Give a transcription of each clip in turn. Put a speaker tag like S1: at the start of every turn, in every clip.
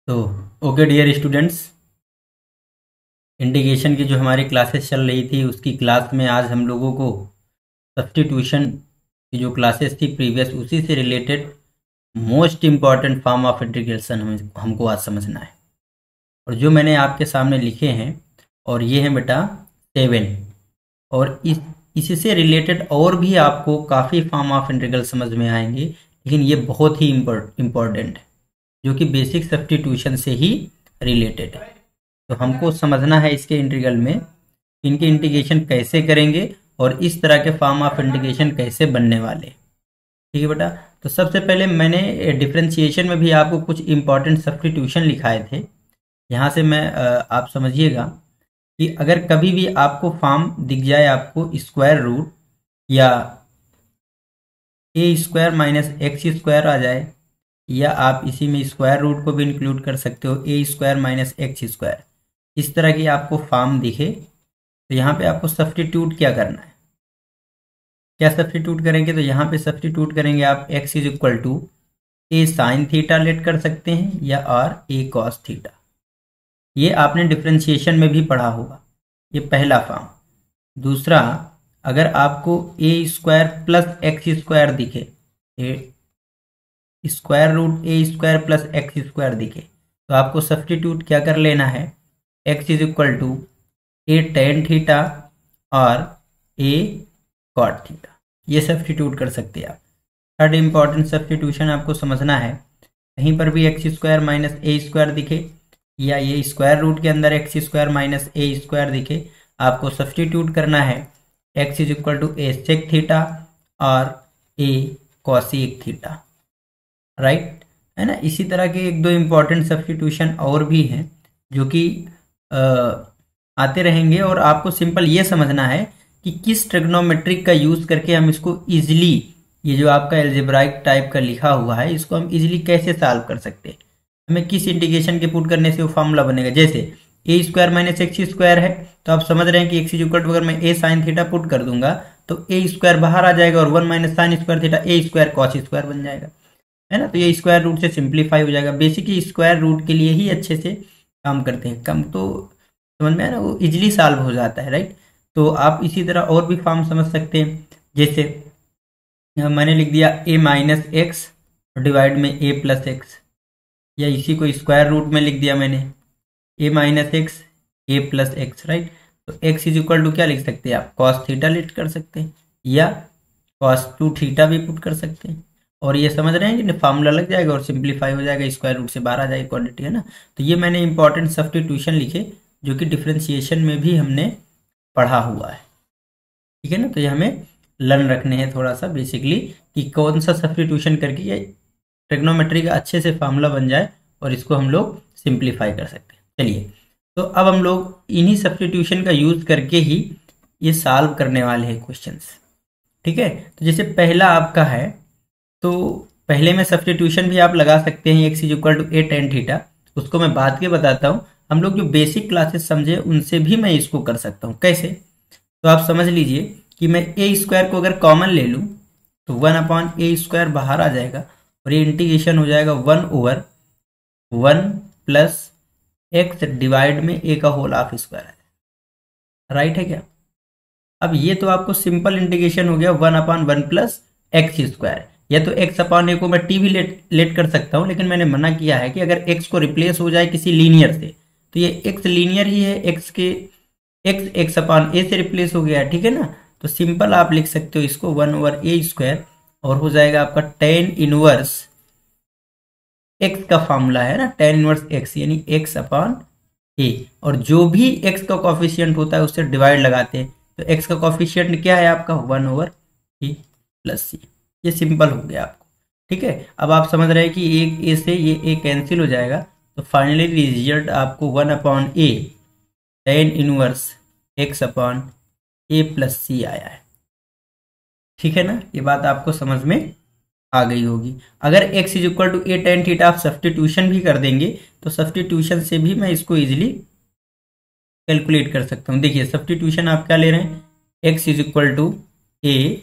S1: तो okay dear students, integration की जो हमारी क्लासेस चल रही थी उसकी क्लास में आज हम लोगों को सब्स्टिट्यूशन की जो क्लासेस थी प्रीवियस उसी से related most important form of integration हमको आज समझना है। और जो मैंने आपके सामने लिखे हैं और ये हैं बेटा 7 और इससे रिलेटेड और भी आपको काफ़ी फॉर्म ऑफ इंटीग्रल समझ में आएंगे, लेकिन ये बहुत ही इम्पोर्टेंट है जो कि बेसिक सब्स्टिट्यूशन से ही रिलेटेड है। तो हमको समझना है इसके इंटीग्रल में इनके इंटीग्रेशन कैसे करेंगे और इस तरह के फॉर्म ऑफ इंटीग्रेशन कैसे बनने वाले। ठीक है बेटा, तो सबसे पहले मैंने डिफरेंशिएशन में भी आपको कुछ इंपॉर्टेंट सब्स्टिट्यूशन लिखाए थे। यहाँ से मैं आप समझिएगा कि अगर कभी भी आपको फॉर्म दिख जाए, आपको स्क्वायर रूट या ए स्क्वायर माइनस एक्स स्क्वायर आ जाए, या आप इसी में स्क्वायर रूट को भी इंक्लूड कर सकते हो, ए स्क्वायर माइनस एक्स स्क्वायर, इस तरह की आपको फॉर्म दिखे तो यहाँ पे आपको सब्स्टिट्यूट क्या करना है। क्या सब्स्टिट्यूट करेंगे? तो यहाँ पे सब्स्टिट्यूट करेंगे आप x is equal to a sine theta let कर सकते हैं या आर ए कॉस थीटा। ये आपने डिफरेंशिएशन में भी पढ़ा होगा, ये पहला फॉर्म। दूसरा, अगर आपको a square plus x square दिखे, square root a square plus x square दिखे, तो आपको सब्स्टिट्यूट क्या कर लेना है, x is equal to a tan theta और ए कॉट थीटा। ये सब्स्टिट्यूट कर सकते हैं आप। थर्ड इंपॉर्टेंट सब्स्टिट्यूशन आपको समझना है, कहीं पर भी x square minus a square दिखे या ये स्क्वायर रूट के अंदर x square minus a square दिखे, आपको सब्स्टिट्यूट करना है x is equal to a sec theta और ए कॉसेक थीटा, राइट है ना। इसी तरह के एक दो इम्पॉर्टेंट सब्स्टिट्यूशन और भी हैं जो कि आते रहेंगे, और आपको सिंपल ये समझना है कि किस ट्रिग्नोमेट्रिक का यूज करके हम इसको इजीली, ये जो आपका एल्जेब्राइक टाइप का लिखा हुआ है, इसको हम इजीली कैसे सॉल्व कर सकते हैं, हमें किस इंटीग्रेशन के पुट करने से वो फॉर्मूला बनेगा। जैसे ए स्क्वायर माइनस एक्स स्क्वायर है, तो आप समझ रहे हैं कि एक्स इक्वल टू अगर मैं ए साइन थीटा पुट कर दूंगा तो ए स्क्वायर बाहर आ जाएगा और 1 माइनस साइन स्क्वायर थीटा ए स्क्वायर कॉस स्क्वायर बन जाएगा, है ना। तो ये स्क्वायर रूट से सिंप्लीफाई हो जाएगा। बेसिकली स्क्वायर रूट के लिए ही अच्छे से काम करते हैं, कम तो समझ में आया ना, वो इजिली सॉल्व हो जाता है, राइट। तो आप इसी तरह और भी फॉर्म समझ सकते हैं, जैसे मैंने लिख दिया ए माइनस एक्स डिवाइड में ए प्लस एक्स, या इसी को स्क्वायर रूट में लिख दिया मैंने ए माइनस एक्स ए प्लस एक्स, राइट। तो एक्स इज इक्वल टू क्या लिख सकते हैं आप, कॉस थीटा लिख कर सकते हैं या कॉस टू थीटा भी पुट कर सकते हैं, और ये समझ रहे हैं कि फॉर्मूला लग जाएगा और सिंप्लीफाई हो जाएगा, स्क्वायर रूट से बाहर आ जाएगी क्वांटिटी, है ना। तो ये मैंने इंपॉर्टेंट सब्स्टिट्यूशन लिखे जो कि डिफरेंशिएशन में भी हमने पढ़ा हुआ है, ठीक है ना। तो ये हमें लर्न रखने हैं थोड़ा सा बेसिकली कि कौन सा सब्स्टिट्यूशन करके ये ट्रिग्नोमेट्री का अच्छे से फार्मूला बन जाए और इसको हम लोग सिंप्लीफाई कर सकते हैं। चलिए, तो अब हम लोग इन्हीं सब्स्टिट्यूशन का यूज करके ही ये सॉल्व करने वाले हैं क्वेश्चंस, ठीक है। तो जैसे पहला आपका है, तो पहले में सब्स्टिट्यूशन भी आप लगा सकते हैं, x is equal to a tan theta, उसको मैं बाद के बताता हूँ। हम लोग जो बेसिक क्लासेस समझे उनसे भी मैं इसको कर सकता हूँ। कैसे? तो आप समझ लीजिए कि मैं ए स्क्वायर को अगर कॉमन ले लूँ तो 1/a स्क्वायर बाहर आ जाएगा और ये इंटीग्रेशन हो जाएगा 1/1 प्लस एक्स डिवाइड में ए का होल हाफ स्क्वायर है, राइट है क्या। अब ये तो आपको सिंपल इंटीग्रेशन हो गया 1/1 प्लस एक्स स्क्वायर, या तो एक्स अपॉन ए को मैं टी भी लेट कर सकता हूँ, लेकिन मैंने मना किया है कि अगर एक्स को रिप्लेस हो जाए किसी लीनियर से तो ये एक्स लीनियर ही है, एक्स अपॉन ए से रिप्लेस हो गया है, ठीक है ना। तो सिंपल आप लिख सकते हो इसको 1/a स्क्वायर, और हो जाएगा आपका टेन इनवर्स एक्स का फॉर्मूला है ना, टेन इनवर्स एक्स यानी एक्स अपॉन ए, और जो भी एक्स का कॉफिशिएंट होता है उससे डिवाइड लगाते हैं, तो एक्स का कॉफिशिएंट क्या है आपका 1/a प्लस सी। ये सिंपल हो गया आपको, ठीक है। अब आप समझ रहे हैं कि एक ए से ये ए कैंसिल हो जाएगा, तो फाइनली रिजल्ट आपको 1/a tan inverse X upon ए प्लस सी आया है, ठीक है ना। ये बात आपको समझ में आ गई होगी। अगर x is equal to a tan theta आप सब्स्टिट्यूशन भी कर देंगे तो सब्स्टिट्यूशन से भी मैं इसको इजीली कैलकुलेट कर सकता हूँ। देखिए सब्स्टिट्यूशन आप क्या ले रहे हैं, x is equal to a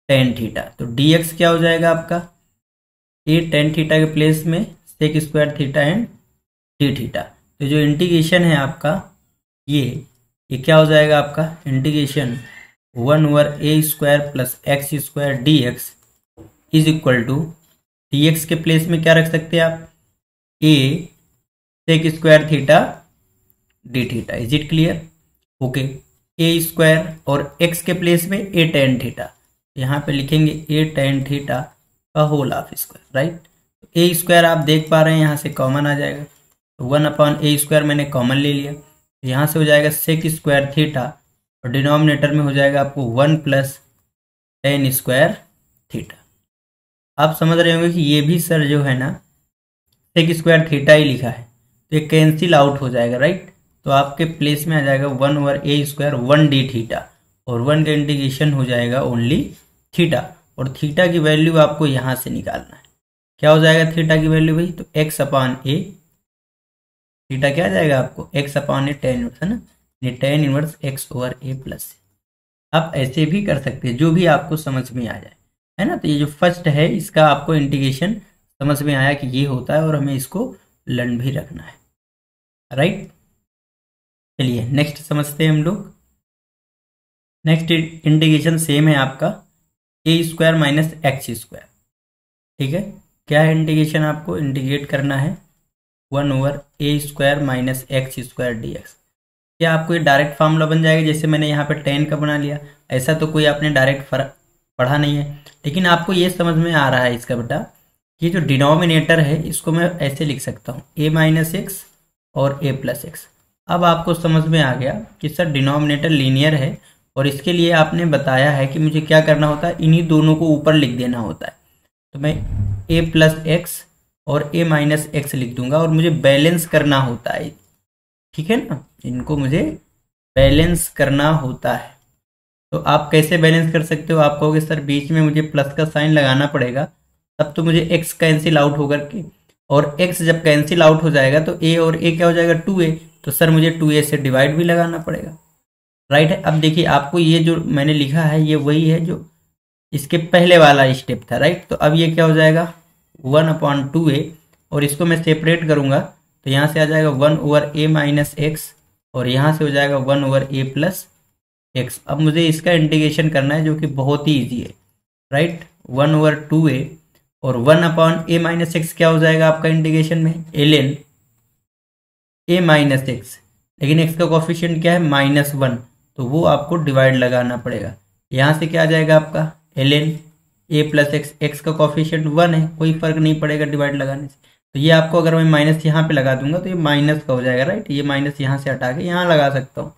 S1: tan theta, तो dx क्या हो जाएगा आपका, ए टेन थीटा के प्लेस में sec square theta and d theta. तो जो इंटीग्रेशन है आपका ये क्या हो जाएगा आपका integration 1/a² plus x² dx is equal to dx के प्लेस में क्या रख सकते हैं आप a sec square theta d theta. Is it clear? Okay, a square और x के प्लेस में a tan थीटा, यहाँ पे लिखेंगे a tan थीटा का whole half square, right. a square आप देख पा रहे हैं यहाँ से कॉमन आ जाएगा, तो 1/a² मैंने कॉमन ले लिया, यहाँ से हो जाएगा sec स्क्वायर थीटा और डिनोमिनेटर में हो जाएगा आपको 1 प्लस tan स्क्वायर थीटा। आप समझ रहे होंगे कि ये भी सर जो है ना sec स्क्वायर थीटा ही लिखा है, तो ये कैंसिल आउट हो जाएगा, राइट। तो आपके प्लेस में आ जाएगा 1/a² 1d थीटा और 1 का इंटीग्रेशन हो जाएगा ओनली थीटा, और थीटा की वैल्यू आपको यहाँ से निकालना है। क्या हो जाएगा थीटा की वैल्यू भाई? तो x/a, थीटा क्या आ जाएगा आपको x/a tan इनवर्स, है ना, ये tan इनवर्स x/a प्लस। आप ऐसे भी कर सकते हैं, जो भी आपको समझ में आ जाए, है ना। तो ये जो फर्स्ट है इसका आपको इंटीग्रेशन समझ में आया कि ये होता है और हमें इसको लर्न भी रखना है, राइट। चलिए नेक्स्ट समझते हैं हम लोग। नेक्स्ट इंटीग्रेशन सेम है आपका a² माइनस x², ठीक है। क्या है इंटीग्रेशन? आपको इंटीग्रेट करना है 1/a² माइनस x² dx। क्या आपको ये डायरेक्ट फार्मूला बन जाएगा जैसे मैंने यहाँ पे tan का बना लिया? ऐसा तो कोई आपने डायरेक्ट फर्क पढ़ा नहीं है, लेकिन आपको ये समझ में आ रहा है इसका बेटा कि जो डिनोमिनेटर है इसको मैं ऐसे लिख सकता हूँ a माइनस एक्स और a प्लस एक्स। अब आपको समझ में आ गया कि सर डिनोमिनेटर लीनियर है और इसके लिए आपने बताया है कि मुझे क्या करना होता है, इन्हीं दोनों को ऊपर लिख देना होता है। तो मैं a प्लस एक्स और a माइनस एक्स लिख दूंगा और मुझे बैलेंस करना होता है, ठीक है ना, इनको मुझे बैलेंस करना होता है। तो आप कैसे बैलेंस कर सकते हो? आप कहोगे सर बीच में मुझे प्लस का साइन लगाना पड़ेगा, तब तो मुझे x कैंसिल आउट होकर के, और x जब कैंसिल आउट हो जाएगा तो a और a क्या हो जाएगा 2a, तो सर मुझे 2a से डिवाइड भी लगाना पड़ेगा, राइट है। अब देखिए आपको ये जो मैंने लिखा है ये वही है जो इसके पहले वाला स्टेप था, राइट। तो अब ये क्या हो जाएगा 1/2a, और इसको मैं सेपरेट करूंगा तो यहाँ से आ जाएगा 1/a माइनस एक्स और यहाँ से हो जाएगा 1/a प्लस एक्स। अब मुझे इसका इंटीग्रेशन करना है जो कि बहुत ही ईजी है, राइट। 1/2a और 1/a माइनस एक्स क्या हो जाएगा आपका इंटीग्रेशन में ln a माइनस एक्स, लेकिन x का कोफिशिएंट क्या है -1, तो वो आपको डिवाइड लगाना पड़ेगा। यहाँ से क्या आ जाएगा आपका ln a plus x, x का कोफिशिएंट 1 है, कोई फर्क नहीं पड़ेगा डिवाइड लगाने से। तो ये आपको अगर मैं माइनस यहाँ पे लगा दूंगा तो ये माइनस का हो जाएगा, राइट। ये माइनस यहाँ से हटा के यहाँ लगा सकता हूँ,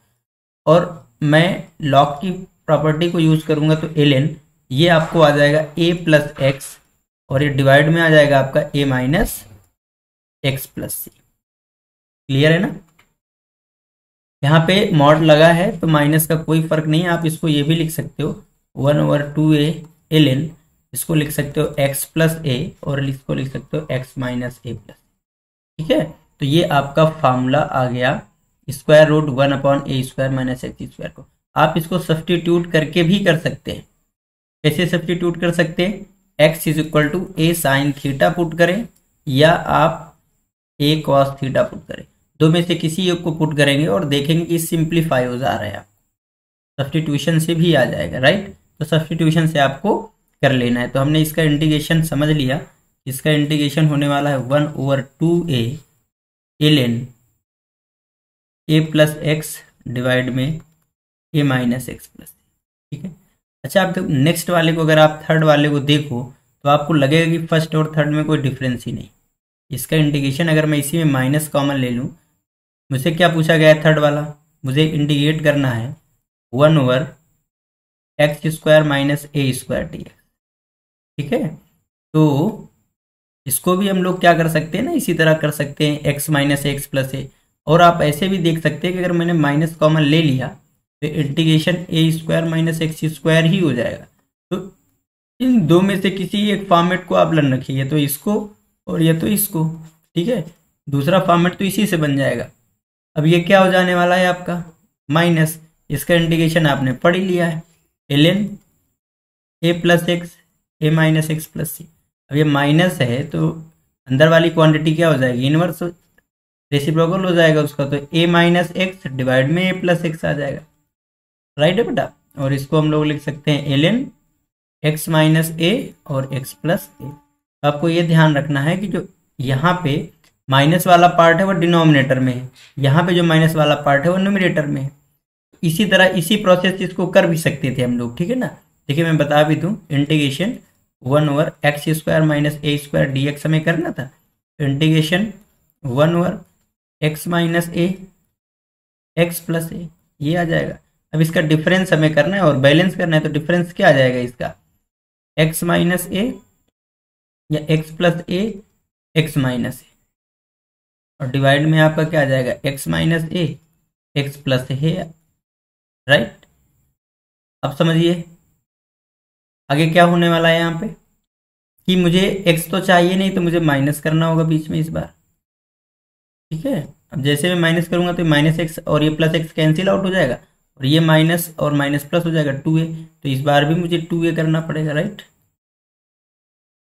S1: और मैं लॉग की प्रॉपर्टी को यूज करूंगा तो ln ये आपको आ जाएगा a प्लस एक्स और ये डिवाइड में आ जाएगा आपका a minus x plus c. Clear है ना? यहाँ पे मॉड लगा है तो माइनस का कोई फर्क नहीं है, आप इसको ये भी लिख सकते हो 1/2a ln, इसको लिख सकते हो x प्लस a और इसको लिख सकते हो x माइनस a प्लस, ठीक है। तो ये आपका फार्मूला आ गया square root 1/a² minus x² को। आप इसको सब्सटीट्यूट करके भी कर सकते हैं। कैसे सब्सटीट्यूट कर सकते हैं? x is equal to a sine theta put करें या आप a कॉस थीटा पुट करें, दो में से किसी एक को पुट करेंगे और देखेंगे कि सिंप्लीफाई हो जा रहा है। सब्सटीट्यूशन से भी आ जाएगा, राइट। तो सब्सटीट्यूशन से आपको कर लेना है। तो हमने इसका इंटीग्रेशन समझ लिया, इसका इंटीग्रेशन होने वाला है 1/2a ln a plus x divide में a माइनस एक्स प्लस, ठीक है। अच्छा आप देखो नेक्स्ट वाले को, अगर आप थर्ड वाले को देखो तो आपको लगेगा कि फर्स्ट और थर्ड में कोई डिफरेंस ही नहीं। इसका इंटीग्रेशन अगर मैं इसी में माइनस कॉमन ले लूँ, मुझसे क्या पूछा गया है थर्ड वाला, मुझे इंटीग्रेट करना है 1/x² माइनस a² dx, ठीक है। तो इसको भी हम लोग क्या कर सकते हैं ना, इसी तरह कर सकते हैं x माइनस एक्स प्लस ए, और आप ऐसे भी देख सकते हैं कि अगर मैंने माइनस कॉमन ले लिया तो इंटीग्रेशन a² माइनस x² ही हो जाएगा। तो इन दो में से किसी एक फॉर्मेट को आप लर्न रखिए, तो इसको और ये तो इसको, ठीक है। दूसरा फॉर्मेट तो इसी से बन जाएगा। अब ये क्या हो जाने वाला है आपका माइनस, इसका इंटीग्रेशन आपने पढ़ ही लिया है ln a plus x a minus x plus c. अब ये माइनस है तो अंदर वाली क्वांटिटी क्या हो जाएगी इनवर्स, रेसिप्रोकल हो जाएगा उसका, तो a माइनस एक्स डिवाइड में a प्लस एक्स आ जाएगा, राइट है बेटा। और इसको हम लोग लिख सकते हैं ln x माइनस ए और x प्लस ए। आपको ये ध्यान रखना है कि जो यहाँ पे माइनस वाला पार्ट है वो डिनोमिनेटर में है, यहाँ पे जो माइनस वाला पार्ट है वो न्यूमरेटर में है। इसी तरह इसी प्रोसेस इसको कर भी सकते थे हम लोग, ठीक है ना। देखिए मैं बता भी दूं, integration 1/x² minus a square d x हमें करना था, integration 1/x minus a x plus ए, ये आ जाएगा। अब इसका डिफरेंस हमें करना है और बैलेंस करना है, तो डिफरेंस क्या आ जाएगा इसका, x माइनस ए या x प्लस ए एक्स माइनस ए, और डिवाइड में आपका क्या आ जाएगा, x minus a x plus A, right. अब समझिए आगे क्या होने वाला है यहाँ पे, कि मुझे x तो चाहिए नहीं, तो मुझे माइनस करना होगा बीच में इस बार, ठीक है। अब जैसे मैं माइनस करूंगा तो माइनस एक्स और ये प्लस एक्स कैंसिल आउट हो जाएगा, और ये माइनस और माइनस प्लस हो जाएगा 2a, तो इस बार भी मुझे 2a करना पड़ेगा, राइट।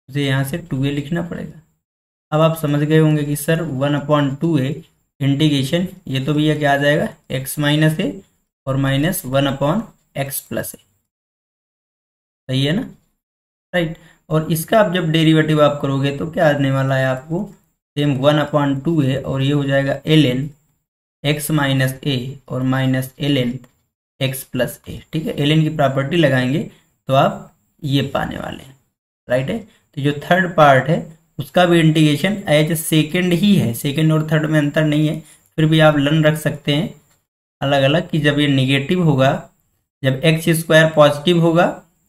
S1: मुझे यहाँ से 2a लिखना पड़ेगा। अब आप समझ गए होंगे कि सर 1/2a इंटीग्रेशन, ये तो भैया क्या आ जाएगा, x माइनस ए और माइनस 1/x प्लस ए, सही है ना, राइट। और इसका आप जब डेरिवेटिव आप करोगे तो क्या आने वाला है आपको, सेम 1/2a, और ये हो जाएगा ln x माइनस ए और minus ln x plus a, ठीक है। ln की प्रॉपर्टी लगाएंगे तो आप ये पाने वाले हैं, राइट है। तो जो थर्ड पार्ट है उसका भी इंटीग्रेशन एज सेकेंड ही है, सेकेंड और थर्ड में अंतर नहीं है, फिर भी आप लर्न रख सकते हैं अलग अलग कि जब ये निगेटिव होगा, जब x² पॉजिटिव होगा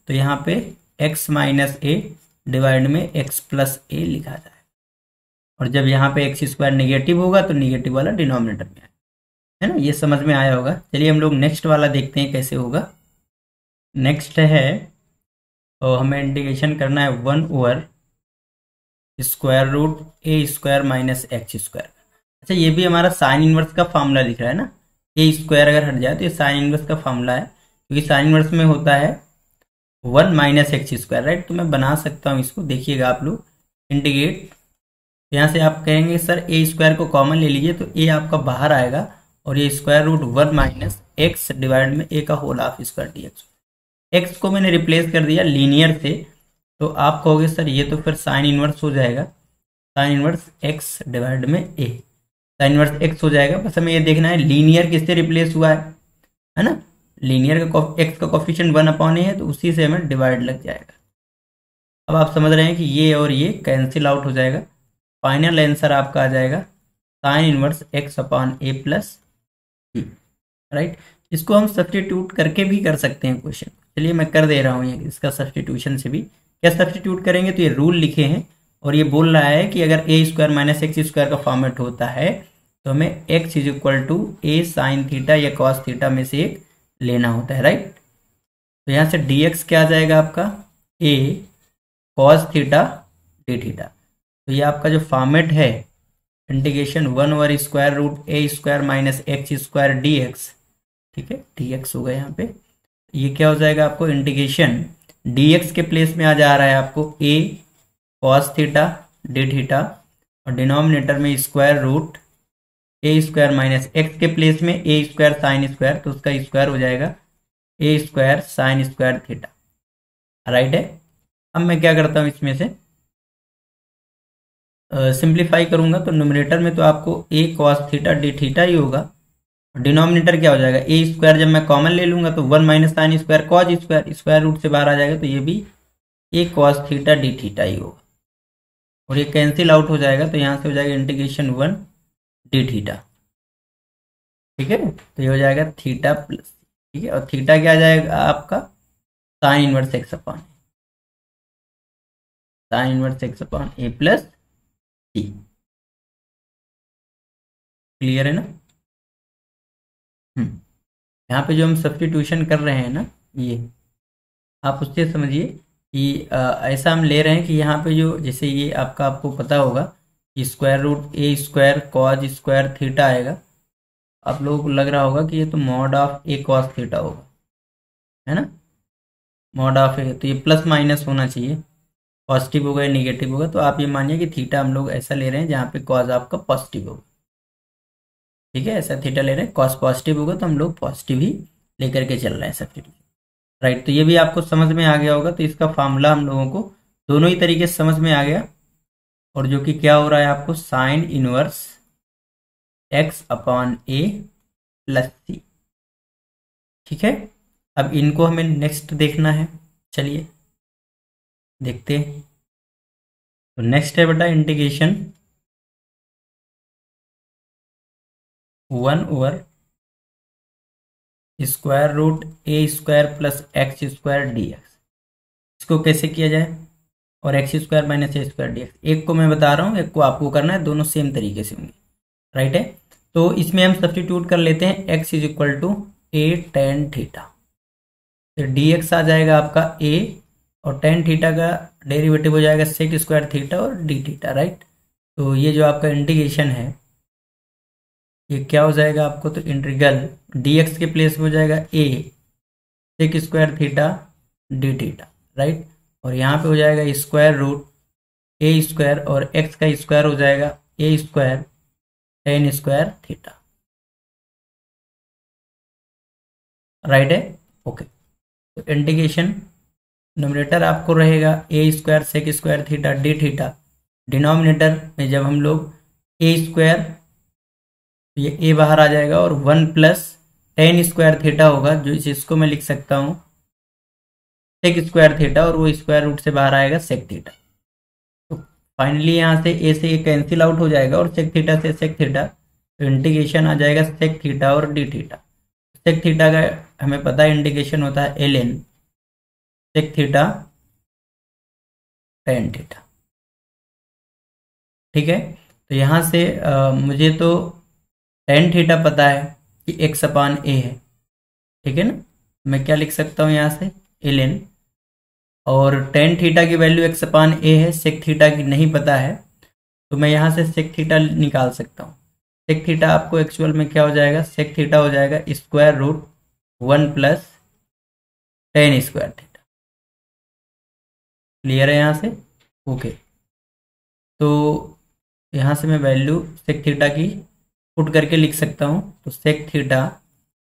S1: तो यहाँ पे x माइनस ए डिवाइड में x प्लस ए लिखा जाए, और जब यहाँ पे x² निगेटिव होगा तो निगेटिव वाला डिनोमिनेटर में है ना। ये समझ में आया होगा। चलिए हम लोग नेक्स्ट वाला देखते हैं कैसे होगा। नेक्स्ट है, और हमें इंटीग्रेशन करना है 1/√a² माइनस x²। अच्छा ये भी हमारा साइन इनवर्स का फॉर्मूला दिख रहा है ना, a² अगर हट जाए तो ये साइन इनवर्स का फॉर्मूला है, क्योंकि साइन इनवर्स में होता है 1 माइनस x², राइट। तो मैं बना सकता हूँ इसको, देखिएगा आप लोग, इंटीग्रेट, यहाँ से आप कहेंगे सर a² को कॉमन ले लीजिए, तो a आपका बाहर आएगा, और ये √1 माइनस एक्स डिवाइड में a का whole half square dx। x को मैंने रिप्लेस कर दिया लीनियर से, तो आप कहोगे सर ये तो फिर साइन इनवर्स हो जाएगा, साइन इनवर्स x डिवाइड में a, साइन इनवर्स x हो जाएगा। बस हमें ये देखना है लीनियर किससे रिप्लेस हुआ है ना, लीनियर का x का कोफिशिएंट 1/a है, तो उसी से हमें डिवाइड लग जाएगा। अब आप समझ रहे हैं कि ये और ये कैंसिल आउट हो जाएगा, फाइनल आंसर आपका आ जाएगा sine inverse x/a plus b, right. इसको हम सब्स्टिट्यूट करके भी कर सकते हैं क्वेश्चन, चलिए मैं कर दे रहा हूँ ये इसका सब्स्टिट्यूशन से भी। क्या सब्स्टिट्यूट करेंगे, तो ये रूल लिखे हैं, और ये बोल रहा है कि अगर a² माइनस x² का फॉर्मेट होता है तो हमें x a साइन थीटा या कॉस थीटा में से एक लेना होता है, राइट। तो यहाँ से dx क्या आ जाएगा आपका, a cos theta d theta. तो ये आपका जो फॉर्मेट है integration 1/√a² minus x² dx, ठीक है, dx होगा यहाँ पे। ये क्या हो जाएगा आपको, इंटीग्रेशन dx के प्लेस में आ जा रहा है आपको a cos theta d theta, और डिनोमिनेटर में √a² माइनस x के प्लेस में a² साइन स्क्वायर, तो उसका स्क्वायर हो जाएगा a² sine square theta, right है। अब मैं क्या करता हूँ, इसमें से सिंप्लीफाई करूंगा, तो न्यूमरेटर में तो आपको a cos theta d theta ही होगा, डिनोमिनेटर क्या हो जाएगा, a² जब मैं कॉमन ले लूंगा तो 1 minus sine square cos square, square root से बाहर आ जाएगा, तो ये भी a cos theta d theta ही होगा, और ये कैंसिल आउट हो जाएगा, तो यहाँ से हो जाएगा इंटीग्रेशन 1 d थीटा, ठीक है। तो ये हो जाएगा थीटा प्लस, ठीक है, और थीटा क्या आ जाएगा आपका, sine inverse x/a plus t, clear है ना। यहाँ पे जो हम सब्स्टिट्यूशन कर रहे हैं ना, ये आप उससे समझिए कि ऐसा हम ले रहे हैं कि यहाँ पे जो, जैसे ये आपको पता होगा कि √a² कॉस स्क्वायर थीटा आएगा, आप लोगों को लग रहा होगा कि ये तो mod of a cos theta होगा, है ना, मॉड ऑफ a, तो ये प्लस माइनस होना चाहिए, पॉजिटिव होगा या निगेटिव होगा, तो आप ये मानिए कि थीटा हम लोग ऐसा ले रहे हैं जहाँ पे कॉस आपका पॉजिटिव होगा, ठीक है, ऐसा थीटा ले रहे हैं, कॉस पॉजिटिव होगा तो हम लोग पॉजिटिव ही लेकर के चल रहे हैं सब्स्टिट्यूट, राइट। तो ये भी आपको समझ में आ गया होगा। तो इसका फार्मूला हम लोगों को दोनों ही तरीके से समझ में आ गया, और जो कि क्या हो रहा है आपको, साइन इनवर्स x अपॉन ए प्लस सी, ठीक है। अब इनको हमें नेक्स्ट देखना है, चलिए देखते हैं। तो नेक्स्ट है बेटा integration 1/√² a square plus x square d x, इसको कैसे किया जाए, और x square minus a square d x, एक को मैं बता रहा हूँ, एक को आपको करना है, दोनों सेम तरीके से होंगे, राइट है। तो इसमें हम सब्स्टिट्यूट कर लेते हैं x is equal to a tan theta, तो डी एक्स आ जाएगा आपका a, और टेन थीटा का डेरिवेटिव हो जाएगा सेक स्क्वायर थीटा और डी थीटा, राइट। तो ये जो आपका इंटीग्रेशन है ये क्या हो जाएगा आपको, तो इंटीग्रल डी एक्स के प्लेस में हो जाएगा a sec square theta d theta, right. और यहाँ पे हो जाएगा स्क्वायर रूट ए स्क्वायर, और x का स्क्वायर हो जाएगा a square tan square theta, right है, ओके। तो इंटीग्रेशन नोमिनेटर आपको रहेगा a square sec square theta d theta, denominator में जब हम लोग ए स्क्वायर, ये ए बाहर आ जाएगा, और 1 प्लस टेन स्क्वायर थीटा होगा, जो इसको मैं लिख सकता हूँ सेक स्क्वायर थीटा, और वो स्क्वायर रूट से बाहर आएगा सेक थीटा। तो फाइनली यहाँ से ए से ये कैंसिल आउट हो जाएगा, और सेक थीटा से सेक थीटा, तो इंटीग्रेशन आ जाएगा सेक थीटा और डी थीटा। सेक थीटा का हमें पता है इंटीग्रेशन होता है l n sec theta tan theta, ठीक है। तो यहाँ से मुझे तो टेन थीटा पता है कि एक्स अपान ए है, ठीक है ना। मैं क्या लिख सकता हूँ यहाँ से एल एन, और टेन थीटा की वैल्यू एक्स अपान ए है, सेक थीटा की नहीं पता है, तो मैं यहाँ से सेक थीटा निकाल सकता हूँ। सेक थीटा आपको एक्चुअल में क्या हो जाएगा, सेक थीटा हो जाएगा square root 1 plus tan square theta, clear है यहाँ से, ओके। तो यहाँ से मैं वैल्यू सेक थीटा की पुट करके लिख सकता हूँ, तो sec theta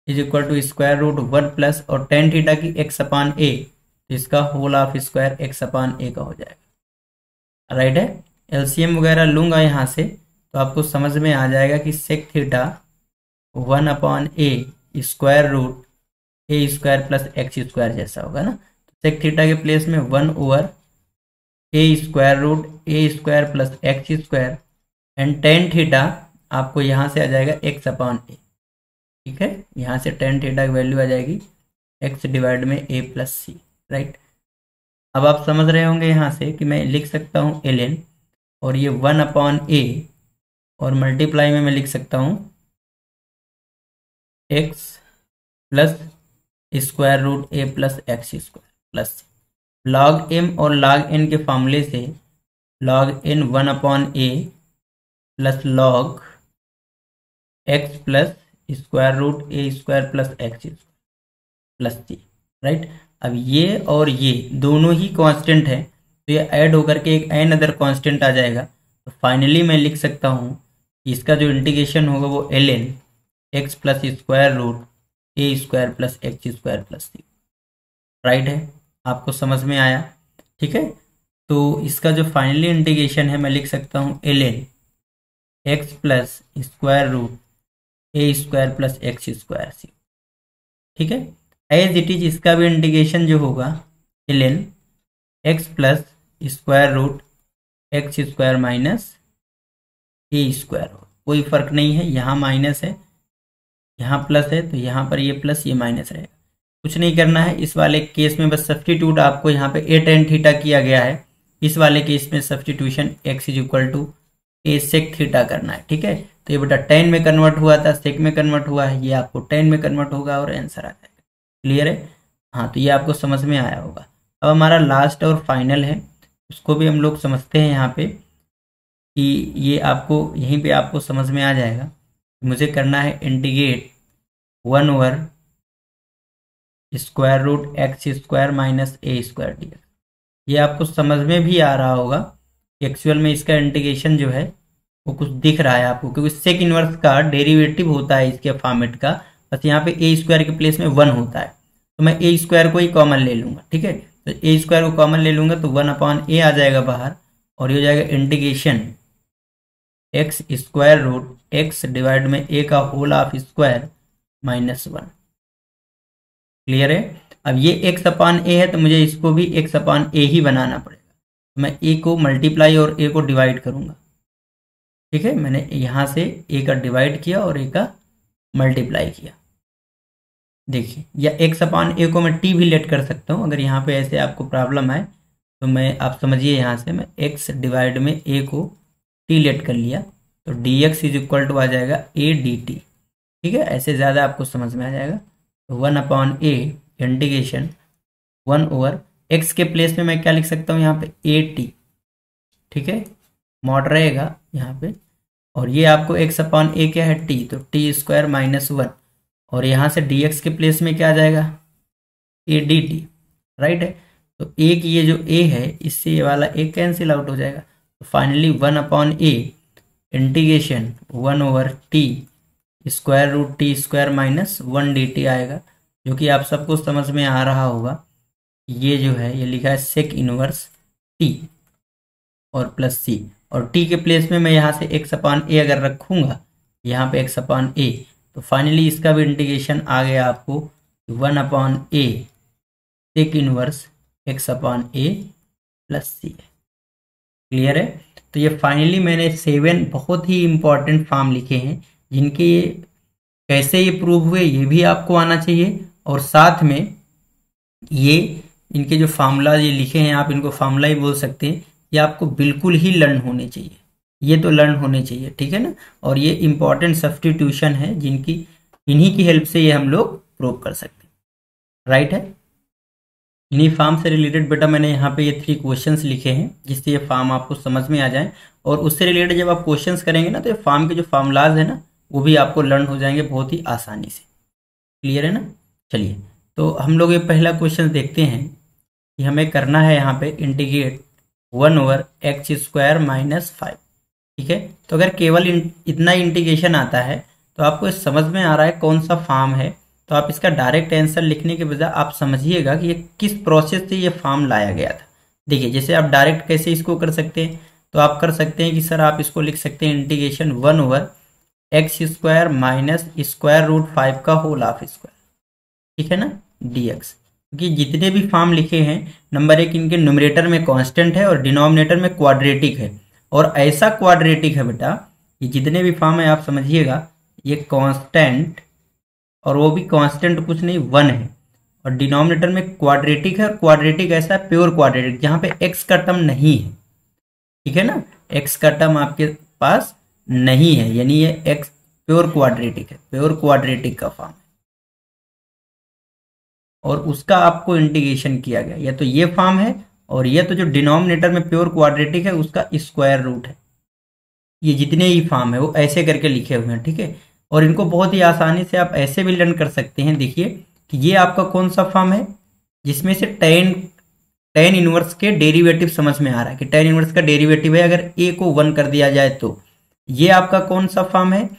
S1: is equal to square root 1 plus, और टेन थीटा की एक्स अपान ए, तो इसका whole of square x upon a का हो जाएगा, राइट है। एलसीएम वगैरह लूंगा यहाँ से, तो आपको समझ में आ जाएगा कि sec theta 1 upon a square root a square plus x square जैसा होगा ना। सेक थीटा के प्लेस में 1/, a square root a square plus x square, and tan theta आपको यहाँ से आ जाएगा एक्स अपॉन ए, ठीक है। यहाँ से टेन थीटा की वैल्यू आ जाएगी एक्स डिवाइड में ए प्लस सी, राइट। अब आप समझ रहे होंगे यहाँ से कि मैं लिख सकता हूँ एल एन, और ये 1 अपॉन ए, और मल्टीप्लाई में मैं लिख सकता हूँ x plus square root a plus x square plus c. Log m और लॉग एन के फॉर्मूले से log n 1 upon A plus log x plus square root a square plus x plus c, right. अब ये और ये दोनों ही constant है, तो ये ऐड होकर के एक एन अदर कांस्टेंट आ जाएगा। तो फाइनली मैं लिख सकता हूँ इसका जो इंटीग्रेशन होगा वो l n x plus square root a square plus x square plus c, right है। आपको समझ में आया, ठीक है। तो इसका जो फाइनली इंटीग्रेशन है मैं लिख सकता हूँ l n x plus square root a square plus x square c, ठीक है। एज इट इज इसका भी इंटीग्रेशन जो होगा l n x plus square root x square minus a square हो, कोई फर्क नहीं है, यहाँ माइनस है यहाँ प्लस है, तो यहाँ पर ये प्लस ये माइनस रहेगा, कुछ नहीं करना है। इस वाले केस में बस सब्स्टिट्यूट आपको यहाँ पे ए टेन थीटा किया गया है, इस वाले केस में substitution x is equal to a sec theta करना है, ठीक है। तो ये बेटा टेन में कन्वर्ट हुआ था, सेक में कन्वर्ट हुआ है, ये आपको टेन में कन्वर्ट होगा और आंसर आ जाएगा, क्लियर है। हाँ, तो ये आपको समझ में आया होगा। अब हमारा लास्ट और फाइनल है, उसको भी हम लोग समझते हैं यहाँ पे, कि ये आपको यहीं पे आपको समझ में आ जाएगा। मुझे करना है integrate 1/√ square root x square minus a square d x. ये आपको समझ में भी आ रहा होगा, एक्चुअल में इसका इंटीग्रेशन जो है वो कुछ दिख रहा है आपको, क्योंकि सेक इनवर्स का डेरिवेटिव होता है इसके फॉर्मेट का, बस यहाँ पे ए स्क्वायर के प्लेस में 1 होता है, तो मैं ए स्क्वायर को ही कॉमन ले लूंगा। ठीक है, तो ए स्क्वायर को कॉमन ले लूंगा तो 1/a आ जाएगा बाहर, और ये हो जाएगा integration x square root x divide में ए का होल ऑफ स्क्वायर -1। क्लियर है। अब ये x/a है तो मुझे इसको भी x/a ही बनाना पड़ेगा, तो मैं a को मल्टीप्लाई और a को डिवाइड करूंगा। ठीक है, मैंने यहां से a का डिवाइड किया और a का मल्टीप्लाई किया। देखिए, या x/a को मैं t भी लेट कर सकता हूं, अगर यहाँ पे ऐसे आपको प्रॉब्लम आए तो मैं, आप समझिए यहाँ से मैं x डिवाइड में a को t लेट कर लिया, तो dx इज इक्वल टू आ जाएगा a dt। ठीक है, ऐसे ज़्यादा आपको समझ में आ जाएगा। तो 1/a इंटीग्रेशन 1/x के प्लेस में मैं क्या लिख सकता हूँ यहाँ पे at। ठीक है, मॉड रहेगा यहाँ पे, और ये आपको x/a क्या है t, तो t स्क्वायर -1, और यहाँ से dx के प्लेस में क्या आ जाएगा a dt। राइट है, तो a की ये जो a है इससे ये वाला a कैंसिल आउट हो जाएगा, तो finally 1/a integration 1/t square root t square -1 dt आएगा, जो कि आप सबको समझ में आ रहा होगा। ये जो है ये लिखा है सेक इनवर्स t और प्लस c, और t के प्लेस में मैं यहाँ से x/a अगर रखूंगा यहाँ पे x/a, तो फाइनली इसका भी इंटीग्रेशन आ गया आपको 1/a sec inverse x/a plus c। Clear है। तो ये फाइनली मैंने 7 बहुत ही इंपॉर्टेंट फॉर्म लिखे हैं, जिनके कैसे ये प्रूव हुए ये भी आपको आना चाहिए, और साथ में ये इनके जो फार्मूला ये लिखे हैं आप इनको फार्मूला ही बोल सकते हैं, ये आपको बिल्कुल ही लर्न होने चाहिए, ये तो लर्न होने चाहिए। ठीक है ना, और ये इंपॉर्टेंट सब्स्टिट्यूशन है जिनकी, इन्हीं की हेल्प से ये हम लोग प्रूव कर सकते हैं। राइट है, इन्हीं फॉर्म से रिलेटेड बेटा मैंने यहाँ पे ये 3 क्वेश्चंस लिखे हैं, जिससे ये फॉर्म आपको समझ में आ जाए, और उससे रिलेटेड जब आप क्वेश्चंस करेंगे ना तो ये फॉर्म के जो फार्मूलाज है ना वो भी आपको लर्न हो जाएंगे बहुत ही आसानी से। क्लियर है ना। चलिए, तो हम लोग ये पहला क्वेश्चन देखते हैं कि हमें करना है यहाँ पे इंटीग्रेट 1/x² -5। ठीक है, तो अगर केवल इतना इंटीग्रेशन आता है तो आपको समझ में आ रहा है कौन सा फॉर्म है, तो आप इसका डायरेक्ट आंसर लिखने के बजाय आप समझिएगा कि ये किस प्रोसेस से ये फॉर्म लाया गया था। देखिए, जैसे आप डायरेक्ट कैसे इसको कर सकते हैं, तो आप कर सकते हैं कि सर आप इसको लिख सकते हैं इंटीग्रेशन 1/x² स्क्वायर रूट 5 का होल ऑफ स्क्वायर। ठीक है ना, dx, क्योंकि जितने भी फॉर्म लिखे हैं, नंबर 1 इनके न्यूमरेटर में कांस्टेंट है और डिनोमिनेटर में क्वाड्रेटिक है, और ऐसा क्वाड्रेटिक है बेटा, ये जितने भी फॉर्म है आप समझिएगा ये कांस्टेंट, और वो भी कांस्टेंट कुछ नहीं 1 है, और डिनोमिनेटर में क्वाड्रेटिक है, और क्वाड्रेटिक ऐसा है प्योर क्वाड्रेटिक जहां पे x का टर्म नहीं है। ठीक है ना, x का टर्म आपके पास नहीं है, यानी ये x प्योर क्वाड्रेटिक है, प्योर क्वाड्रेटिक का फॉर्म है, और उसका आपको इंटीग्रेशन किया गया, या तो ये फॉर्म है, और ये तो जो डिनोमिनेटर में प्योर क्वाड्रेटिक है उसका स्क्वायर रूट है। ये जितने ही फॉर्म है वो ऐसे करके लिखे हुए हैं। ठीक है, और इनको बहुत ही आसानी से आप ऐसे भी लर्न कर सकते हैं। देखिए कि ये आपका कौन सा फॉर्म है जिसमें से टेन इनवर्स के डेरिवेटिव समझ में आ रहा है कि टेन इनवर्स का डेरिवेटिव है अगर a को 1 कर दिया जाए, तो ये आपका कौन सा फॉर्म है,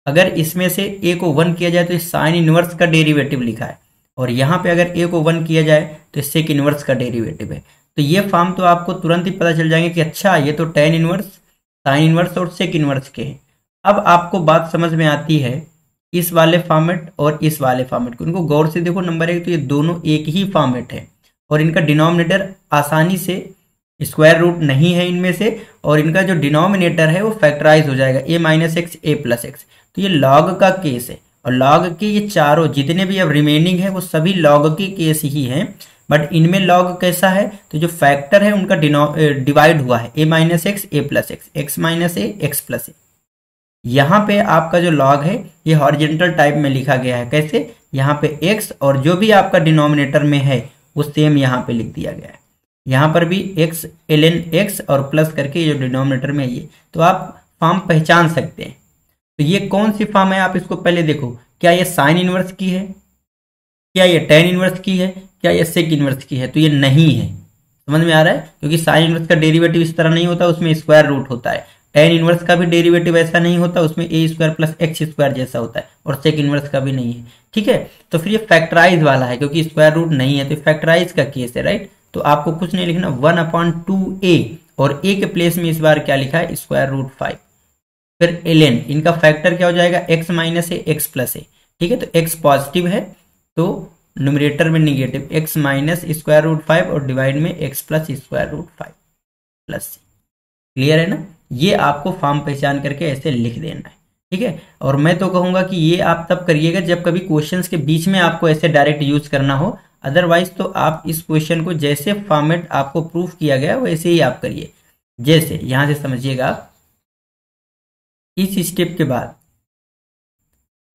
S1: अगर इसमें से a को 1 किया जाए तो साइन इनवर्स का डेरिवेटिव लिखा है, और यहाँ पे अगर a को 1 किया जाए तो सेक इनवर्स का डेरिवेटिव है। तो ये फॉर्म तो आपको तुरंत ही पता चल जाएंगे कि अच्छा ये तो टेन इनवर्स, साइन इनवर्स और सेक इनवर्स के हैं। अब आपको बात समझ में आती है इस वाले फॉर्मेट और इस वाले फॉर्मेट को, इनको गौर से देखो। नंबर 1 तो ये दोनों एक ही फॉर्मेट है, और इनका डिनोमिनेटर आसानी से स्क्वायर रूट नहीं है इनमें से, और इनका जो डिनोमिनेटर है वो फैक्टराइज हो जाएगा a - x a + x। तो ये लॉग का केस है, और लॉग के ये चारों जितने भी अब रिमेनिंग है वो सभी लॉग के केस ही हैं, बट इनमें लॉग कैसा है, तो जो फैक्टर है उनका डिवाइड हुआ है a - x a + x, x - a x + a। यहाँ पे आपका जो लॉग है ये हॉरिजेंटल टाइप में लिखा गया है। कैसे, यहाँ पे x और जो भी आपका डिनोमिनेटर में है वो सेम यहाँ पे लिख दिया गया है। यहाँ पर भी x ln x और प्लस करके जो डिनोमिनेटर में ये, तो आप फॉर्म पहचान सकते हैं। तो ये कौन सी फॉर्म है आप इसको पहले देखो, क्या ये साइन इनवर्स की है, क्या ये टेन इनवर्स की है, क्या ये सेक इनवर्स की है, तो ये नहीं है। समझ में आ रहा है, क्योंकि साइन इनवर्स का डेरिवेटिव इस तरह नहीं होता, उसमें स्क्वायर रूट होता है। टेन इनवर्स का भी डेरिवेटिव ऐसा नहीं होता, उसमें ए स्क्वायर प्लस एक्स स्क्वायर जैसा होता है, और सेक इनवर्स का भी नहीं है। ठीक है, तो फिर ये फैक्टराइज वाला है, क्योंकि स्क्वायर रूट नहीं है तो फैक्टराइज का केस है, राइट। तो आपको कुछ नहीं लिखना, 1/2a, और a के प्लेस में इस बार क्या लिखा है, स्क्वायर रूट 5। फिर ln, इनका फैक्टर क्या हो जाएगा, x minus a x plus a. ठीक है, तो x पॉजिटिव है तो न्यूमरेटर में negative, x minus square root 5 और डिवाइड में x plus square root 5 plus c। Clear है ना। ये आपको फॉर्म पहचान करके ऐसे लिख देना है। ठीक है, और मैं तो कहूंगा कि ये आप तब करिएगा जब कभी क्वेश्चंस के बीच में आपको ऐसे डायरेक्ट यूज करना हो, अदरवाइज तो आप इस क्वेश्चन को जैसे फॉर्मेट आपको प्रूफ किया गया वैसे ही आप करिए। जैसे यहां से समझिएगा, इस स्टेप के बाद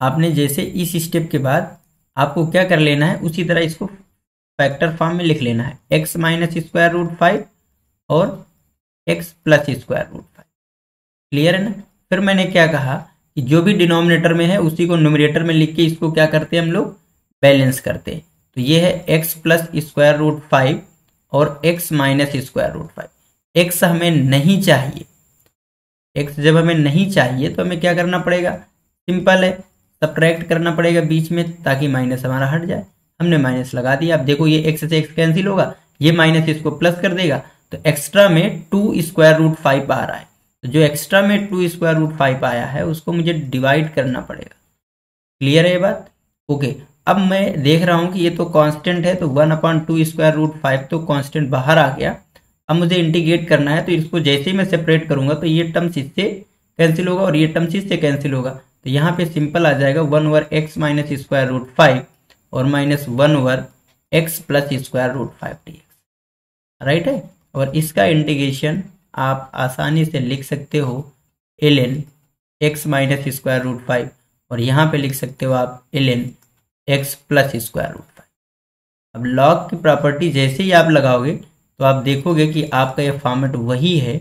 S1: आपने जैसे इस स्टेप के बाद आपको क्या कर लेना है, उसी तरह इसको फैक्टर फॉर्म में लिख लेना है, x माइनस स्क्वायर रूट 5 और x plus square root 5। Clear है ना। फिर मैंने क्या कहा कि जो भी डिनोमिनेटर में है उसी को न्यूमरेटर में लिख के इसको क्या करते हैं हम लोग, बैलेंस करते हैं। तो ये है x प्लस स्क्वायर रूट 5 और x minus square root 5। x हमें नहीं चाहिए, x जब हमें नहीं चाहिए तो हमें क्या करना पड़ेगा, सिंपल है, सब्ट्रैक्ट करना पड़ेगा बीच में, ताकि माइनस हमारा हट जाए। हमने माइनस लगा दिया। अब देखो ये x से x कैंसिल होगा, ये माइनस इसको प्लस कर देगा, तो एक्स्ट्रा में 2 स्क्वायर रूट 5 आ रहा है। तो जो एक्स्ट्रा में 2 स्क्वायर रूट 5 आया है उसको मुझे डिवाइड करना पड़ेगा। क्लियर है ये बात। ओके, अब मैं देख रहा हूं कि ये तो कांस्टेंट है, तो 1/2 स्क्वायर रूट 5 तो कांस्टेंट बाहर आ गया। अब मुझे इंटीग्रेट करना है, तो इसको जैसे ही मैं सेपरेट करूंगा तो ये टर्म्स इससे कैंसिल होगा और ये टर्म्स इससे कैंसिल होगा। तो यहाँ पे सिंपल आ जाएगा 1/x माइनस स्क्वायर रूट 5 और minus 1/x plus square root 5 dx, right है। और इसका इंटीग्रेशन आप आसानी से लिख सकते हो ln x minus square root 5, और यहाँ पे लिख सकते हो आप ln x plus square root 5। अब लॉग की प्रॉपर्टी जैसे ही आप लगाओगे तो आप देखोगे कि आपका ये फॉर्मेट वही है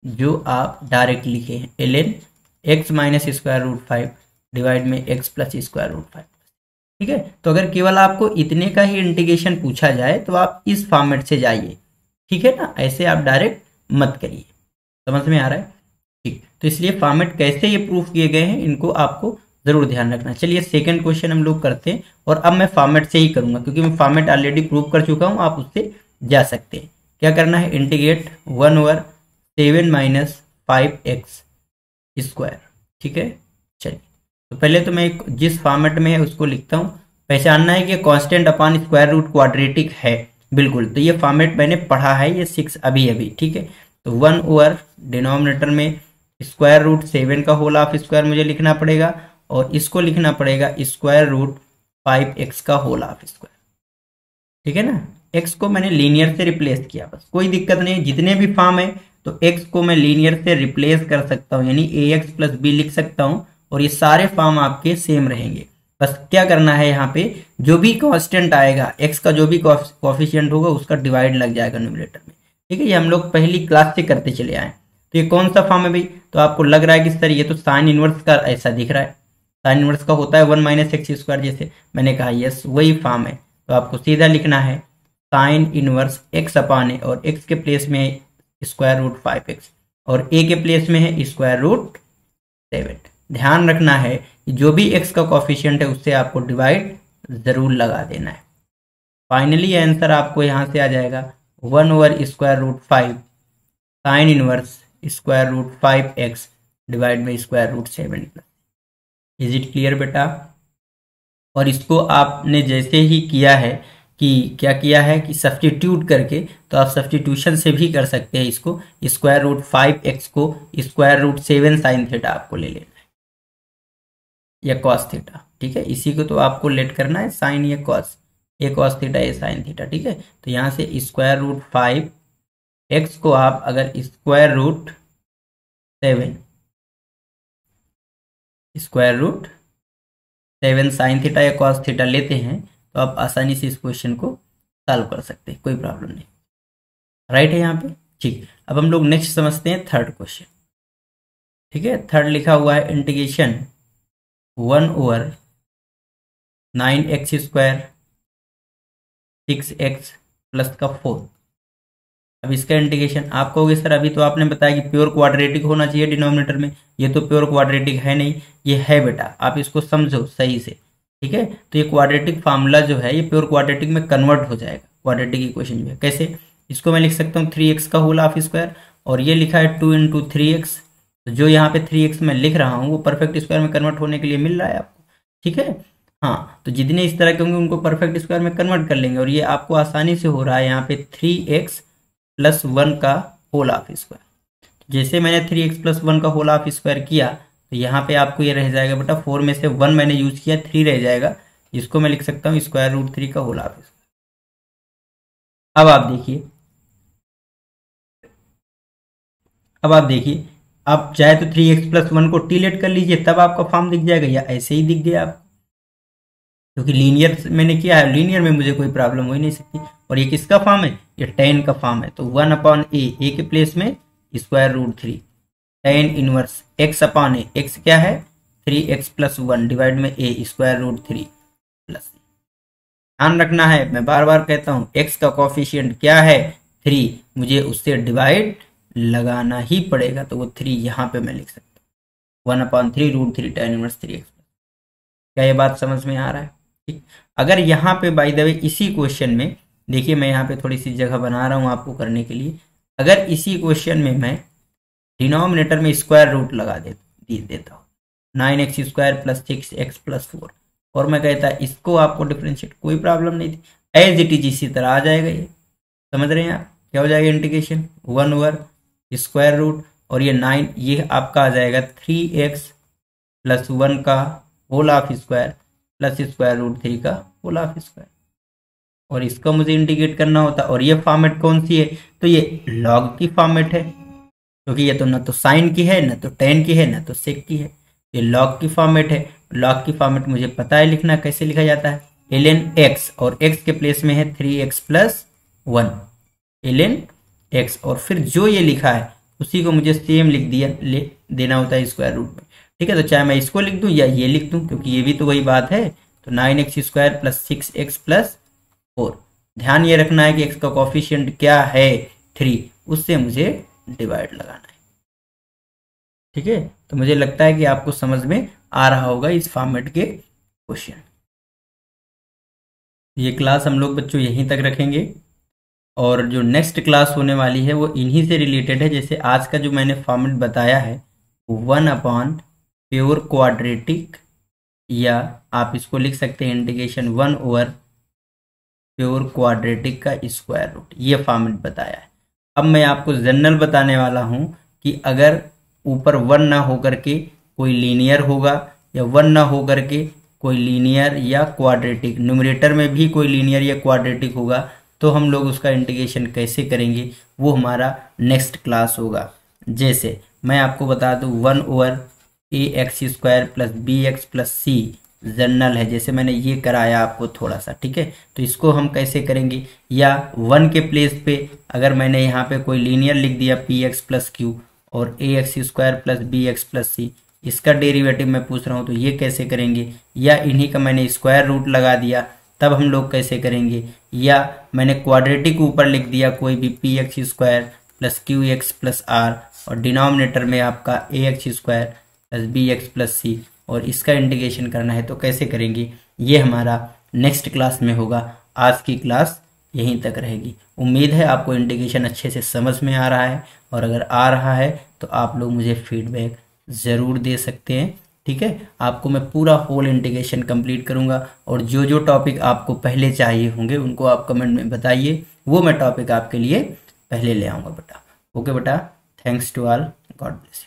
S1: जो आप डायरेक्ट लिखे हैं, ln x minus square root 5 divide में x प्लस स्क्वायर रूट 5। ठीक है, तो अगर केवल आपको इतने का ही इंटीग्रेशन पूछा जाए तो आप इस फॉर्मेट से जाइए। ठीक है ना, ऐसे आप डायरेक्ट मत करिए। समझ में आ रहा है। ठीक, तो इसलिए फॉर्मेट कैसे ये प्रूफ किए गए हैं इनको आपको जरूर ध्यान रखना। चलिए सेकंड क्वेश्चन हम लोग करते हैं, और अब मैं फॉर्मेट से ही करूंगा क्योंकि मैं फॉर्मेट ऑलरेडी प्रूव कर चुका हूं, आप उससे जा सकते हैं। क्या करना है, इंटीग्रेट 1/7 माइनस 5x स्क्वायर। ठीक है, चलिए तो पहले तो मैं जिस फॉर्मेट में है उसको लिखता हूँ। पहचानना है कि constant upon square root quadratic है, बिल्कुल। तो ये फॉर्मेट मैंने पढ़ा है, ये 6 अभी अभी। ठीक है, तो 1/, डिनोमिनेटर में स्क्वायर रूट 7 का होल ऑफ स्क्वायर मुझे लिखना पड़ेगा, और इसको लिखना पड़ेगा स्क्वायर रूट 5x का होल ऑफ स्क्वायर। ठीक है ना, x को मैंने लीनियर से रिप्लेस किया, बस कोई दिक्कत नहीं। जितने भी फॉर्म है तो x को मैं लीनियर से रिप्लेस कर सकता हूँ, यानी ax प्लस b लिख सकता हूँ, और ये सारे फॉर्म आपके सेम रहेंगे। बस क्या करना है, यहाँ पे जो भी कांस्टेंट आएगा, x का जो भी कोफिशिएंट होगा उसका डिवाइड लग जाएगा न्यूमरेटर में। ठीक है, ये हम लोग पहली क्लास से करते चले आए। तो ये कौन सा फॉर्म है भाई, तो आपको लग रहा है कि सर ये तो साइन इनवर्स का ऐसा दिख रहा है, साइन इनवर्स का होता है 1 माइनस एक्स स्क्वायर, जैसे मैंने कहा यस वही फॉर्म है। तो आपको सीधा लिखना है साइन इनवर्स x अपॉन ए, और x के प्लेस में स्क्वायर रूट 5x, और a के प्लेस में है स्क्वायर रूट 7। ध्यान रखना है कि जो भी x का कोफिशिएंट है उससे आपको डिवाइड जरूर लगा देना है। फाइनली आंसर आपको यहां से आ जाएगा 1/स्क्वायर root 5 sine inverse square root 5x divide by square root 7। Is it clear बेटा। और इसको आपने जैसे ही किया है कि क्या किया है कि सब्स्टिट्यूट करके, तो आप सब्स्टिट्यूशन से भी कर सकते हैं इसको। स्क्वायर रूट 5x को स्क्वायर रूट 7 साइन थीटा आपको ले लेना है, या कॉस थीटा। ठीक है, इसी को तो आपको लेट करना है, साइन या कॉस, ये कॉस थीटा ये साइन थीटा। ठीक है, तो यहाँ से स्क्वायर रूट 5x को आप अगर स्क्वायर रूट 7 साइन थीटा या कॉस थीटा लेते हैं तो आप आसानी से इस क्वेश्चन को सॉल्व कर सकते हैं, कोई प्रॉब्लम नहीं। राइट है यहाँ पे। ठीक, अब हम लोग नेक्स्ट समझते हैं थर्ड क्वेश्चन। ठीक है, थर्ड लिखा हुआ है integration 1/9x square 6x plus का 4 अब इसका इंटीग्रेशन आप कहोगे सर अभी तो आपने बताया कि प्योर क्वाड्रेटिक होना चाहिए डिनोमिनेटर में, ये तो प्योर क्वाड्रेटिक है नहीं। ये है बेटा, आप इसको समझो सही से, ठीक है। तो ये क्वाड्रेटिक फार्मूला जो है ये प्योर क्वाड्रेटिक में कन्वर्ट हो जाएगा, क्वाड्रेटिक इक्वेशन में। कैसे? इसको मैं लिख सकता हूँ 3x का होल हाफ स्क्वायर, और ये लिखा है 2 इंटू 3x, तो जो यहाँ पे 3x मैं लिख रहा हूँ वो परफेक्ट स्क्वायर में कन्वर्ट होने के लिए मिल रहा है आपको, ठीक है। हाँ, तो जितने इस तरह के होंगे उनको परफेक्ट स्क्वायर में कन्वर्ट कर लेंगे, और ये आपको आसानी से हो रहा है यहाँ पे 3x प्लस 1 का होल हाफ स्क्वायर। जैसे मैंने 3x प्लस 1 का होल हाफ स्क्वायर किया तो यहाँ पे आपको ये रह जाएगा बेटा 4 में से 1 मैंने यूज किया, 3 रह जाएगा, जिसको मैं लिख सकता हूँ स्क्वायर रूट 3 का होल हाफ स्क्वायर। अब आप देखिए, आप चाहे तो 3x प्लस 1 को टीलेट कर लीजिए, तब आपका फॉर्म दिख जाएगा, या ऐसे ही दिख गया आप, क्योंकि लीनियर मैंने किया है, लीनियर में मुझे कोई प्रॉब्लम हो ही नहीं सकती। और ये किसका फॉर्म है? ये tan का फॉर्म है, तो 1 अपॉन ए के प्लेस में square root 3 tan inverse x upon a, x क्या है 3x प्लस 1 डिवाइड में a स्क्वायर रूट 3 प्लस। ध्यान रखना है, मैं बार बार कहता हूँ x का कोफिशिएंट क्या है 3, मुझे उससे डिवाइड लगाना ही पड़ेगा, तो वो 3 यहाँ पे मैं लिख सकता हूँ 1 upon 3 root 3 tan inverse 3x। क्या ये बात समझ में आ रहा है? ठीक। अगर यहाँ पे बाय द वे इसी क्वेश्चन में देखिए, मैं यहाँ पे थोड़ी सी जगह बना रहा हूँ आपको करने के लिए, अगर इसी क्वेश्चन में मैं डिनोमिनेटर में स्क्वायर रूट लगा देता हूँ 9x square plus 6x plus 4, और मैं कहता इसको आपको डिफरेंशिएट, कोई प्रॉब्लम नहीं थी, एज इट इज इसी तरह आ जाएगा। ये समझ रहे हैं आप? क्या हो जाएगा इंटीग्रेशन 1 ओवर स्क्वायर रूट, और ये 9 ये आपका आ जाएगा 3x प्लस 1 का whole half square plus square root 3 का होल हाफ स्क्वायर, और इसका मुझे इंटीग्रेट करना होता। और ये फॉर्मेट कौन सी है? तो ये लॉग की फॉर्मेट है, क्योंकि ये तो ना तो साइन की है, ना तो tan की है, ना तो सेक की है, ये लॉग की फॉर्मेट है। लॉग की फॉर्मेट मुझे पता है लिखना, कैसे लिखा जाता है ln x, और x के प्लेस में है 3x प्लस 1 ln x, और फिर जो ये लिखा है उसी को मुझे सेम लिख देना होता है स्क्वायर रूट में, ठीक है। तो चाहे मैं इसको लिख दूं या ये लिख दूं, क्योंकि ये भी तो वही बात है। तो 9x square plus 6x plus 4, ध्यान ये रखना है कि x का कोफिशिएंट क्या है 3, उससे मुझे डिवाइड लगाना है, ठीक है। तो मुझे लगता है कि आपको समझ में आ रहा होगा इस फॉर्मेट के क्वेश्चन। ये क्लास हम लोग बच्चों यहीं तक रखेंगे, और जो नेक्स्ट क्लास होने वाली है वो इन्हीं से रिलेटेड है। जैसे आज का जो मैंने फॉर्मेट बताया है 1 अपॉन प्योर क्वाड्रेटिक, या आप इसको लिख सकते हैं इंटीग्रेशन 1 ओवर प्योर क्वाड्रेटिक का स्क्वायर रूट, ये फॉर्मेट बताया है। अब मैं आपको जनरल बताने वाला हूँ कि अगर ऊपर 1 ना होकर के कोई लीनियर होगा, या 1 ना होकर के कोई लीनियर या क्वाड्रेटिक, न्यूमरेटर में भी कोई लीनियर या क्वाड्रेटिक होगा, तो हम लोग उसका इंटीग्रेशन कैसे करेंगे वो हमारा नेक्स्ट क्लास होगा। जैसे मैं आपको बता दूं 1 over a x square plus b x plus c general है, जैसे मैंने ये कराया आपको थोड़ा सा, ठीक है। तो इसको हम कैसे करेंगे, या 1 के प्लेस पे अगर मैंने यहाँ पे कोई लीनियर लिख दिया पी एक्स प्लस क्यू, और a x square plus b x plus c, इसका डेरिवेटिव मैं पूछ रहा हूँ, तो ये कैसे करेंगे। या इन्हीं का मैंने स्क्वायर रूट लगा दिया, तब हम लोग कैसे करेंगे। या मैंने क्वाड्रेटिक ऊपर लिख दिया कोई भी p x square plus q x plus r, और डिनोमिनेटर में आपका a x square plus b x plus c, और इसका इंटीग्रेशन करना है, तो कैसे करेंगे, ये हमारा नेक्स्ट क्लास में होगा। आज की क्लास यहीं तक रहेगी। उम्मीद है आपको इंटीग्रेशन अच्छे से समझ में आ रहा है, और अगर आ रहा है तो आप लोग मुझे फीडबैक ज़रूर दे सकते हैं, ठीक है। आपको मैं पूरा होल इंटीग्रेशन कंप्लीट करूंगा, और जो जो टॉपिक आपको पहले चाहिए होंगे उनको आप कमेंट में बताइए, वो मैं टॉपिक आपके लिए पहले ले आऊँगा बेटा। ओके बेटा, thanks to all, God bless you.